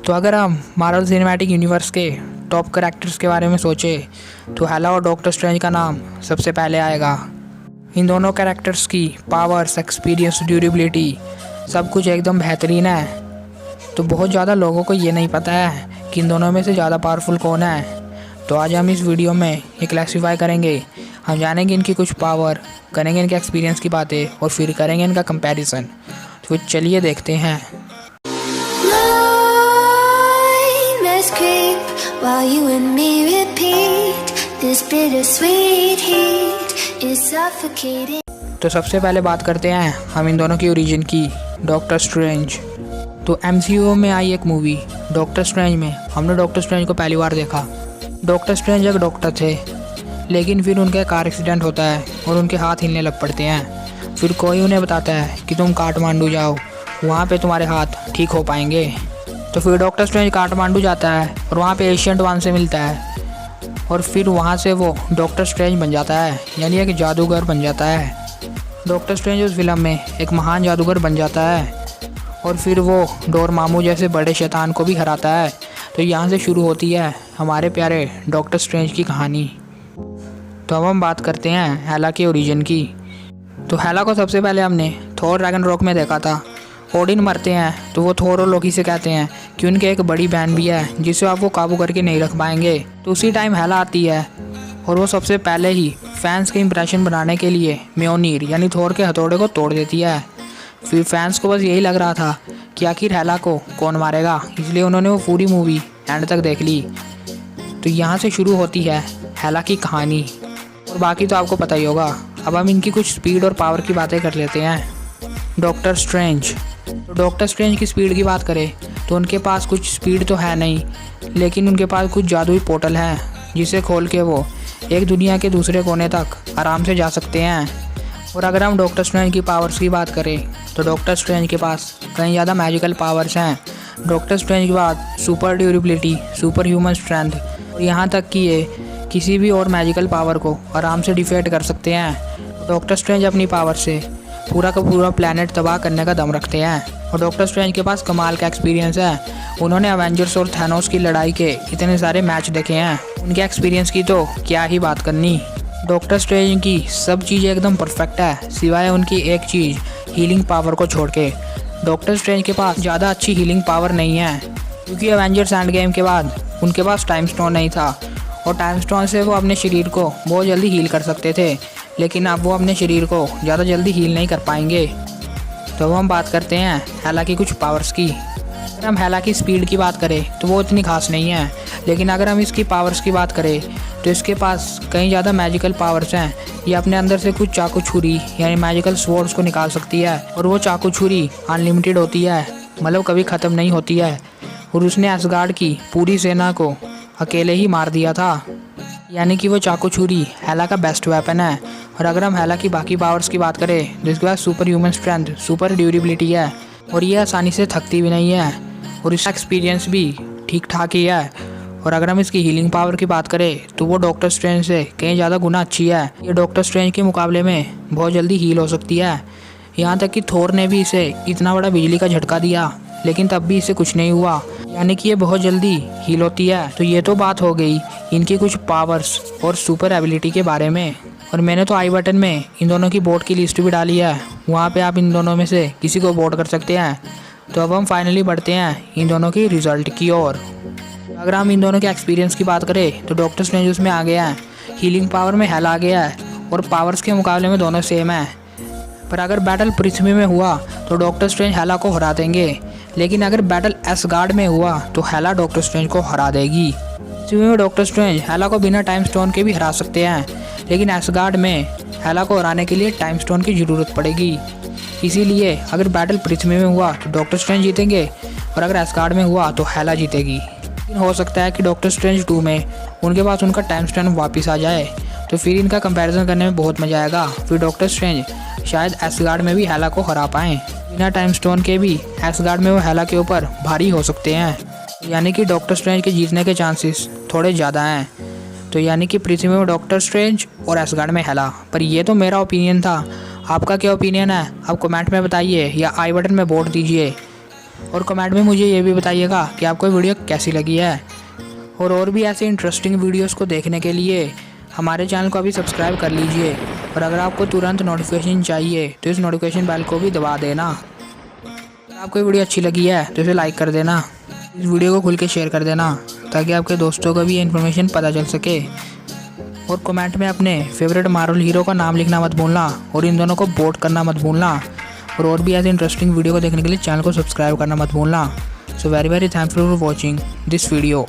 तो अगर हम मार्वल सिनेमैटिक यूनिवर्स के टॉप करैक्टर्स के बारे में सोचें तो हेला और डॉक्टर स्ट्रेंज का नाम सबसे पहले आएगा। इन दोनों कैरेक्टर्स की पावर्स, एक्सपीरियंस, ड्यूरेबिलिटी सब कुछ एकदम बेहतरीन है। तो बहुत ज़्यादा लोगों को ये नहीं पता है कि इन दोनों में से ज़्यादा पावरफुल कौन है। तो आज हम इस वीडियो में ये क्लासीफाई करेंगे। हम जानेंगे इनकी कुछ पावर, करेंगे इनके एक्सपीरियंस की बातें और फिर करेंगे इनका कंपैरिजन। तो चलिए देखते हैं। While you and me repeat, this bittersweet heat is suffocating. तो सबसे पहले बात करते हैं हम इन दोनों की ओरिजिन की, डॉक्टर स्ट्रेंज। तो MCU में आई एक मूवी डॉक्टर स्ट्रेंज में हमने डॉक्टर स्ट्रेंज को पहली बार देखा। डॉक्टर स्ट्रेंज एक डॉक्टर थे, लेकिन फिर उनका कार एक्सीडेंट होता है और उनके हाथ हिलने लग पड़ते हैं। फिर कोई उन्हें बताता है कि तुम काठमांडू जाओ, वहाँ पे तुम्हारे हाथ ठीक हो पाएंगे। तो फिर डॉक्टर स्ट्रेंज काठमांडू जाता है और वहाँ पे एशियंट वन से मिलता है और फिर वहाँ से वो डॉक्टर स्ट्रेंज बन जाता है, यानी एक जादूगर बन जाता है। डॉक्टर स्ट्रेंज उस फिल्म में एक महान जादूगर बन जाता है और फिर वो डोरमामू जैसे बड़े शैतान को भी हराता है। तो यहाँ से शुरू होती है हमारे प्यारे डॉक्टर स्ट्रेंज की कहानी। तो अब हम बात करते हैं हेला के ओरिजिन की। तो हेला को सबसे पहले हमने थॉर रैग्नारोक में देखा था। ओडिन मरते हैं तो वो थोर और लोकी से कहते हैं कि उनके एक बड़ी बहन भी है जिसे आप वो काबू करके नहीं रख पाएंगे। तो उसी टाइम हेला आती है और वो सबसे पहले ही फैंस के इंप्रेशन बनाने के लिए म्योनीर यानी थोर के हथौड़े को तोड़ देती है। फिर फैंस को बस यही लग रहा था कि आखिर हेला को कौन मारेगा, इसलिए उन्होंने वो पूरी मूवी एंड तक देख ली। तो यहाँ से शुरू होती है हेला की कहानी और बाकी तो आपको पता ही होगा। अब हम इनकी कुछ स्पीड और पावर की बातें कर लेते हैं। Doctor strange. तो डॉक्टर स्ट्रेंज की स्पीड की बात करें तो उनके पास कुछ स्पीड तो है नहीं, लेकिन उनके पास कुछ जादुई पोर्टल है जिसे खोल के वो एक दुनिया के दूसरे कोने तक आराम से जा सकते हैं। और अगर हम डॉक्टर स्ट्रेंज की पावर्स की बात करें तो डॉक्टर स्ट्रेंज के पास कई ज़्यादा मैजिकल पावर्स हैं। डॉक्टर स्ट्रेंज के बाद super durability, super human strength और यहाँ तक कि ये किसी भी और मैजिकल पावर को आराम से डिफेट कर सकते हैं। डॉक्टर स्ट्रेंज अपनी पावर से पूरा का पूरा प्लेनेट तबाह करने का दम रखते हैं। और डॉक्टर स्ट्रेंज के पास कमाल का एक्सपीरियंस है। उन्होंने एवेंजर्स और थैनोस की लड़ाई के इतने सारे मैच देखे हैं, उनके एक्सपीरियंस की तो क्या ही बात करनी। डॉक्टर स्ट्रेंज की सब चीज़ें एकदम परफेक्ट है, सिवाय उनकी एक चीज़ हीलिंग पावर को छोड़ के। डॉक्टर स्ट्रेंज के पास ज़्यादा अच्छी हीलिंग पावर नहीं है, क्योंकि एवेंजर्स एंड गेम के बाद उनके पास टाइम स्टोन नहीं था और टाइम स्टोन से वो अपने शरीर को बहुत जल्दी हील कर सकते थे, लेकिन अब वो अपने शरीर को ज़्यादा जल्दी हील नहीं कर पाएंगे। तो अब हम बात करते हैं हेला की कुछ पावर्स की। अगर हम हेला की स्पीड की बात करें तो वो इतनी खास नहीं है, लेकिन अगर हम इसकी पावर्स की बात करें तो इसके पास कई ज़्यादा मैजिकल पावर्स हैं। ये अपने अंदर से कुछ चाकू छुरी यानी मैजिकल स्वॉर्ड्स को निकाल सकती है और वो चाकू छुरी अनलिमिटेड होती है, मतलब कभी ख़त्म नहीं होती है। और उसने असगार्ड की पूरी सेना को अकेले ही मार दिया था, यानी कि वो चाकू छुरी हेला का बेस्ट वेपन है। और अगर हम हेला की बाकी पावर्स की बात करें जिसके पास superhuman strength, super durability है और ये आसानी से थकती भी नहीं है और इसका एक्सपीरियंस भी ठीक ठाक ही है। और अगर हम इसकी हीलिंग पावर की बात करें तो वो डॉक्टर स्ट्रेंज से कई ज़्यादा गुना अच्छी है। ये डॉक्टर स्ट्रेंज के मुकाबले में बहुत जल्दी हील हो सकती है। यहाँ तक कि थोर ने भी इसे इतना बड़ा बिजली का झटका दिया, लेकिन तब भी इसे कुछ नहीं हुआ, यानी कि ये बहुत जल्दी हील होती है। तो ये तो बात हो गई इनकी कुछ पावर्स और सुपर एबिलिटी के बारे में। और मैंने तो आई बटन में इन दोनों की वोट की लिस्ट भी डाली है, वहाँ पे आप इन दोनों में से किसी को वोट कर सकते हैं। तो अब हम फाइनली बढ़ते हैं इन दोनों की रिजल्ट की ओर। अगर हम इन दोनों के एक्सपीरियंस की बात करें तो डॉक्टर स्ट्रेंज उसमें आ गया है, हीलिंग पावर में हेला आ गया है और पावर्स के मुकाबले में दोनों सेम है। पर अगर बैटल पृथ्वी में हुआ तो डॉक्टर स्ट्रेंज हेला को हरा देंगे, लेकिन अगर बैटल एसगार्ड में हुआ तो हेला डॉक्टर स्ट्रेंज को हरा देगी। पृथ्वी में डॉक्टर स्ट्रेंज हेला को बिना टाइम स्टोन के भी हरा सकते हैं, लेकिन एसगार्ड में हेला को हराने के लिए टाइम स्टोन की ज़रूरत पड़ेगी। इसीलिए अगर बैटल पृथ्वी में हुआ तो डॉक्टर स्ट्रेंज जीतेंगे और अगर एसगार्ड में हुआ तो हेला जीतेगी। लेकिन हो सकता है कि डॉक्टर स्ट्रेंज 2 में उनके पास उनका टाइम स्टोन वापस आ जाए, तो फिर इनका कंपैरिजन करने में बहुत मज़ा आएगा। फिर डॉक्टर स्ट्रेंज शायद एसगार्ड में भी हेला को हरा पाएँ। बिना टाइम स्टोन के भी एसगार्ड में वो हेला के ऊपर भारी हो सकते हैं, यानी कि डॉक्टर स्ट्रेंज के जीतने के चांसेस थोड़े ज़्यादा हैं। तो यानी कि पृथ्वी में डॉक्टर स्ट्रेंज और एसगार्ड में हेला। पर ये तो मेरा ओपिनियन था, आपका क्या ओपिनियन है आप कमेंट में बताइए या आई बटन में वोट दीजिए। और कमेंट में मुझे ये भी बताइएगा कि आपको ये वीडियो कैसी लगी है। और भी ऐसे इंटरेस्टिंग वीडियोस को देखने के लिए हमारे चैनल को अभी सब्सक्राइब कर लीजिए। और अगर आपको तुरंत नोटिफिकेशन चाहिए तो इस नोटिफिकेशन बेल को भी दबा देना। अगर आपको ये वीडियो अच्छी लगी है तो इसे लाइक कर देना, इस वीडियो को खुल के शेयर कर देना ताकि आपके दोस्तों को भी ये इन्फॉर्मेशन पता चल सके। और कमेंट में अपने फेवरेट मार्वल हीरो का नाम लिखना मत भूलना और इन दोनों को वोट करना मत भूलना। और भी ऐसे इंटरेस्टिंग वीडियो को देखने के लिए चैनल को सब्सक्राइब करना मत भूलना। So very thanks for watching this video.